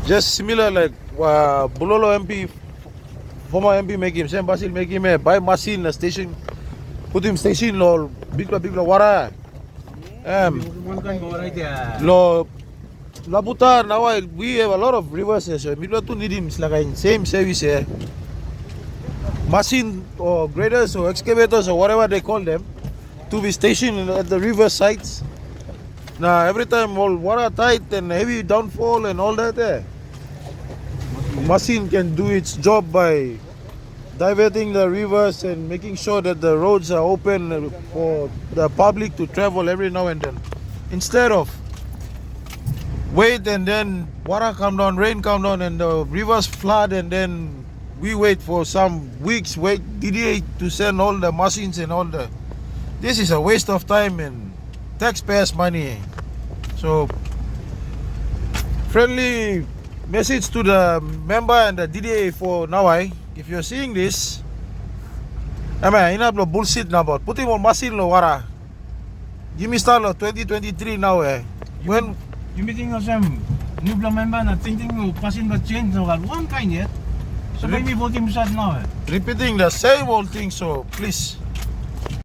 Just similar like Bulolo MP, former MP make him, same Basil make him buy machine station, put him station lo big Wara. Lo Labutar now we have a lot of rivers here, so we don't need him like same service here. Machine or graders or excavators or whatever they call them to be stationed at the river sites. Now every time all water tight and heavy downfall and all that there, machine can do its job by diverting the rivers and making sure that the roads are open for the public to travel every now and then. Instead of wait and then water come down, rain come down and the rivers flood and then we wait for some weeks, wait DDA to send all the machines and all the... This is a waste of time and taxpayers' money. So, friendly message to the member and the DDA for Nawai. If you're seeing this, enough of bullshit now about put him on machine lo Wara. Give me start 2023 now When you meeting of some new member na thinking of passing the change so one kind yet. So maybe voting shot now repeating the same old thing, so please